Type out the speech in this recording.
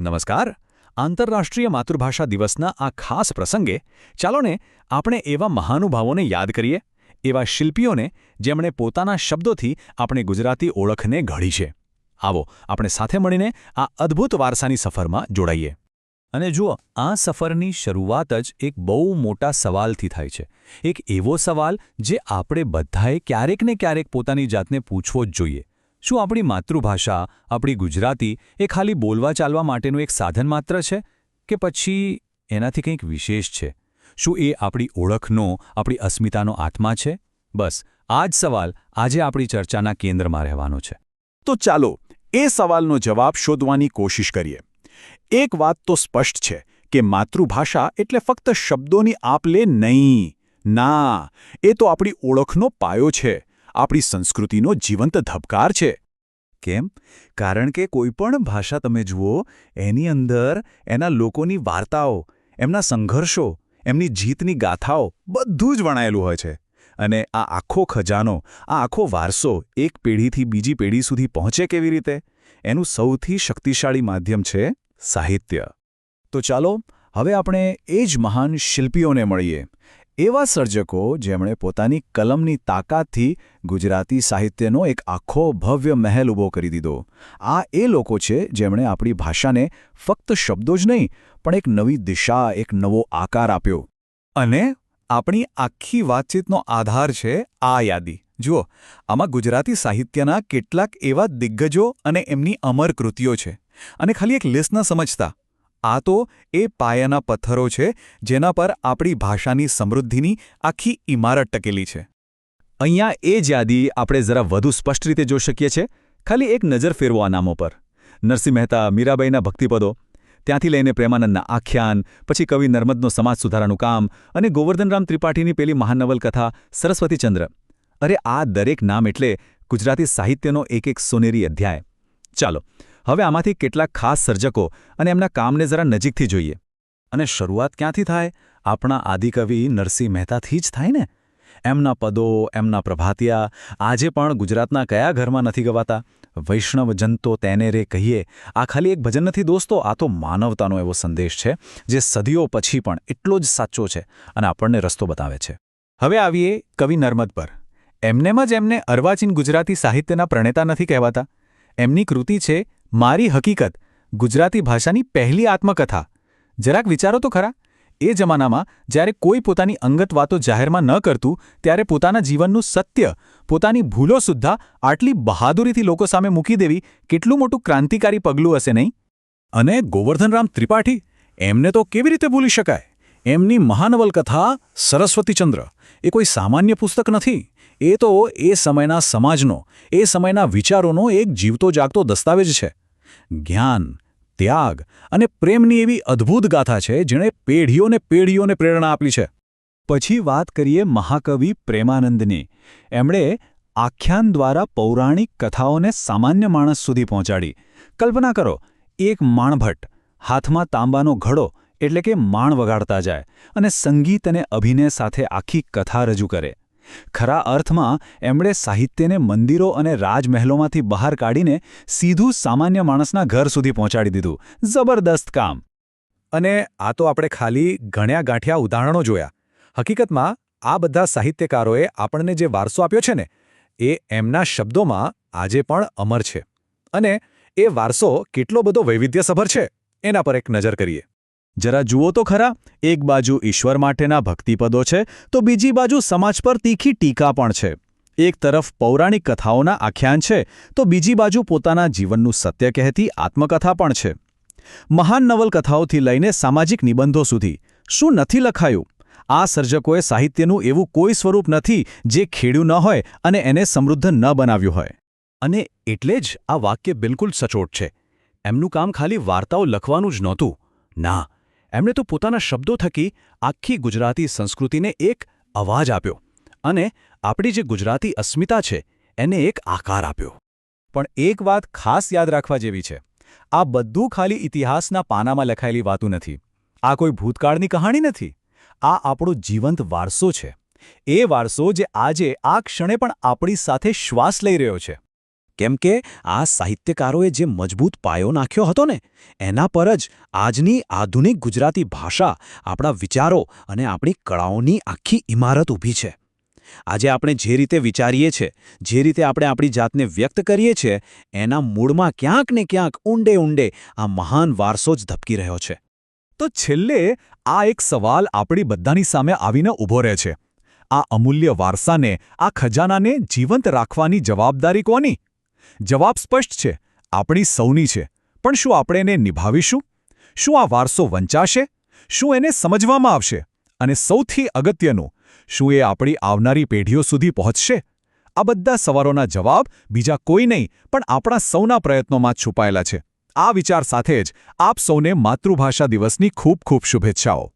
નમસ્કાર. આંતરરાષ્ટ્રીય માતૃભાષા દિવસના આ ખાસ પ્રસંગે ચાલો ને આપણે એવા મહાનુભાવોને યાદ કરીએ, એવા શિલ્પીઓને જેમણે પોતાના શબ્દોથી આપણી ગુજરાતી ઓળખને ઘડી છે. આવો આપણે સાથે મળીને આ અદ્ભુત વારસાની સફરમાં જોડાઈએ. અને જુઓ, આ સફરની શરૂઆત જ એક બહુ મોટા સવાલથી થાય છે. એક એવો સવાલ જે આપણે બધાએ ક્યારેક ને ક્યારેક પોતાની જાતને પૂછવો જ જોઈએ. શું આપણી માતૃભાષા, આપણી ગુજરાતી એ ખાલી બોલવા ચાલવા માટેનું એક સાધન માત્ર છે કે પછી એનાથી કંઈક વિશેષ છે? શું એ આપણી ઓળખનો, આપણી અસ્મિતાનો આત્મા છે? બસ આ જ સવાલ આજે આપણી ચર્ચાના કેન્દ્રમાં રહેવાનો છે. તો ચાલો એ સવાલનો જવાબ શોધવાની કોશિશ કરીએ. એક વાત તો સ્પષ્ટ છે કે માતૃભાષા એટલે ફક્ત શબ્દોની આપ-લે નહીં. ના, એ તો આપણી ઓળખનો પાયો છે, આપણી સંસ્કૃતિનો જીવંત ધબકાર છે. કેમ? કારણ કે કોઈપણ ભાષા તમે જુઓ, એની અંદર એના લોકોની વાર્તાઓ, એમના સંઘર્ષો, એમની જીતની ગાથાઓ બધું જ વણાયેલું હોય છે. અને આ આખો ખજાનો, આ આખો વારસો એક પેઢીથી બીજી પેઢી સુધી પહોંચે કેવી રીતે? એનું સૌથી શક્તિશાળી માધ્યમ છે સાહિત્ય. તો ચાલો હવે આપણે એ જ મહાન શિલ્પીઓને મળીએ, એવા સર્જકો જેમણે પોતાની કલમની તાકાતથી ગુજરાતી સાહિત્યનો એક આખો ભવ્ય મહેલ ઊભો કરી દીધો. આ એ લોકો છે જેમણે આપણી ભાષાને ફક્ત શબ્દો જ નહીં પણ એક નવી દિશા, એક નવો આકાર આપ્યો. અને આપણી આખી વાતચીતનો આધાર છે આ યાદી. જુઓ, આમાં ગુજરાતી સાહિત્યના કેટલાક એવા દિગ્ગજો અને એમની અમર કૃતિઓ છે. અને ખાલી એક લિસ્ટ ન સમજતા, આ તો એ પાયાના પથ્થરો છે જેના પર આપણી ભાષાની સમૃદ્ધિની આખી ઇમારત ટકેલી છે. અહીંયા એ જ યાદી આપણે જરા વધુ સ્પષ્ટ રીતે જોઈ શકીએ છીએ. ખાલી એક નજર ફેરવો આ નામો પર. નરસિંહ મહેતા, મીરાબાઈના ભક્તિપદો, ત્યાંથી લઈને પ્રેમાનંદના આખ્યાન, પછી કવિ નર્મદનો સમાજ સુધારાનું કામ અને ગોવર્ધનરામ ત્રિપાઠીની પેલી મહાન નવલકથા સરસ્વતીચંદ્ર. અરે આ દરેક નામ એટલે ગુજરાતી સાહિત્યનો એક સોનેરી અધ્યાય. ચાલો હવે આમાંથી કેટલાક ખાસ સર્જકો અને એમના કામને જરા નજીકથી જોઈએ. અને શરૂઆત ક્યાંથી થાય? આપણા આદિકવિ નરસિંહ મહેતાથી જ થાય ને. એમના પદો, એમના પ્રભાતિયા આજે પણ ગુજરાતના કયા ઘરમાં નથી ગવાતા? વૈષ્ણવ જન તો તેને રે કહીએ, આ ખાલી એક ભજન નથી દોસ્તો, આ તો માનવતાનો એવો સંદેશ છે જે સદીઓ પછી પણ એટલો જ સાચો છે અને આપણને રસ્તો બતાવે છે. હવે આવીએ કવિ નર્મદ પર. એમનેમ જ એમને અર્વાચીન ગુજરાતી સાહિત્યના પ્રણેતા નથી કહેવાતા. એમની કૃતિ છે મારી હકીકત, ગુજરાતી ભાષાની પહેલી આત્મકથા. જરાક વિચારો તો ખરા, એ જમાનામાં જ્યારે કોઈ પોતાની અંગત વાતો જાહેરમાં ન કરતું, ત્યારે પોતાના જીવનનું સત્ય, પોતાની ભૂલો સુદ્ધા આટલી બહાદુરીથી લોકો સામે મૂકી દેવી કેટલું મોટું ક્રાંતિકારી પગલું હશે નહીં? અને ગોવર્ધનરામ ત્રિપાઠી, એમને તો કેવી રીતે ભૂલી શકાય? એમની મહાનવલકથા સરસ્વતીચંદ્ર એ કોઈ સામાન્ય પુસ્તક નથી. એ તો એ સમયના સમાજનો, એ સમયના વિચારોનો એક જીવતો જાગતો દસ્તાવેજ છે. જ્ઞાન, ત્યાગ અને પ્રેમની એવી અદ્ભુત ગાથા છે જેણે પેઢીઓને પેઢીઓને પ્રેરણા આપી છે. પછી વાત કરીએ મહાકવિ પ્રેમાનંદની. એમણે આખ્યાન દ્વારા પૌરાણિક કથાઓને સામાન્ય માણસ સુધી પહોંચાડી. કલ્પના કરો, એક માણભટ્ટ હાથમાં તાંબાનો ઘડો એટલે કે માણ વગાડતા જાય અને સંગીત અને અભિનય સાથે આખી કથા રજૂ કરે. ખરા અર્થમાં એમણે સાહિત્યને મંદિરો અને રાજમહેલોમાંથી બહાર કાઢીને સીધું સામાન્ય માણસના ઘર સુધી પહોંચાડી દીધું. જબરદસ્ત કામ. અને આ તો આપણે ખાલી ગણ્યા ગાંઠ્યા ઉદાહરણો જોયા. હકીકતમાં આ બધા સાહિત્યકારોએ આપણને જે વારસો આપ્યો છે ને, એ એમના શબ્દોમાં આજે પણ અમર છે. અને એ વારસો કેટલો બધો વૈવિધ્યસભર છે એના પર એક નજર કરીએ. જરા જુઓ તો ખરા, એક બાજુ ઈશ્વર માટેના ભક્તિપદો છે તો બીજી બાજુ સમાજ પર તીખી ટીકા પણ છે. એક તરફ પૌરાણિક કથાઓના આખ્યાન છે તો બીજી બાજુ પોતાના જીવનનું સત્ય કહેતી આત્મકથા પણ છે. મહાન નવલકથાઓથી લઈને સામાજિક નિબંધો સુધી શું નથી લખાયું? આ સર્જકોએ સાહિત્યનું એવું કોઈ સ્વરૂપ નથી જે ખેડ્યું ન હોય અને એને સમૃદ્ધ ન બનાવ્યું હોય. અને એટલે જ આ વાક્ય બિલકુલ સચોટ છે. એમનું કામ ખાલી વાર્તાઓ લખવાનું જ નહોતું. ના, એમણે તો પોતાના શબ્દો થકી આખી ગુજરાતી સંસ્કૃતિને એક અવાજ આપ્યો અને આપણી જે ગુજરાતી અસ્મિતા છે એને એક આકાર આપ્યો. પણ એક વાત ખાસ યાદ રાખવા જેવી છે, આ બધું ખાલી ઇતિહાસના પાનામાં લખાયેલી વાતું નથી. આ કોઈ ભૂતકાળની કહાણી નથી. આ આપણો જીવંત વારસો છે. એ વારસો જે આજે આ ક્ષણે પણ આપણી સાથે શ્વાસ લઈ રહ્યો છે. કેમ કે આ સાહિત્યકારોએ જે મજબૂત પાયો નાખ્યો હતો ને એના પર જ આજની આધુનિક ગુજરાતી ભાષા, આપણા વિચારો અને આપણી કળાઓની આખી ઇમારત ઊભી છે. આજે આપણે જે રીતે વિચારીએ છીએ, જે રીતે આપણે આપણી જાતને વ્યક્ત કરીએ છીએ, એના મૂળમાં ક્યાંક ને ક્યાંક ઊંડે ઊંડે આ મહાન વારસો જ ધબકી રહ્યો છે. તો છેલ્લે આ એક સવાલ આપણી બધાની સામે આવીને ઊભો રહે છે. આ અમૂલ્ય વારસાને, આ ખજાનાને જીવંત રાખવાની જવાબદારી કોની? જવાબ સ્પષ્ટ છે, આપણી સૌની છે. પણ શું આપણે એને નિભાવીશું? શું આ વારસો વંચાશે? શું એને સમજવામાં આવશે? અને સૌથી અગત્યનું, શું એ આપણી આવનારી પેઢીઓ સુધી પહોંચશે? આ બધા સવાલોના જવાબ બીજા કોઈ નહીં પણ આપણા સૌના પ્રયત્નોમાં જ છુપાયેલા છે. આ વિચાર સાથે જ આપ સૌને માતૃભાષા દિવસની ખૂબ ખૂબ શુભેચ્છાઓ.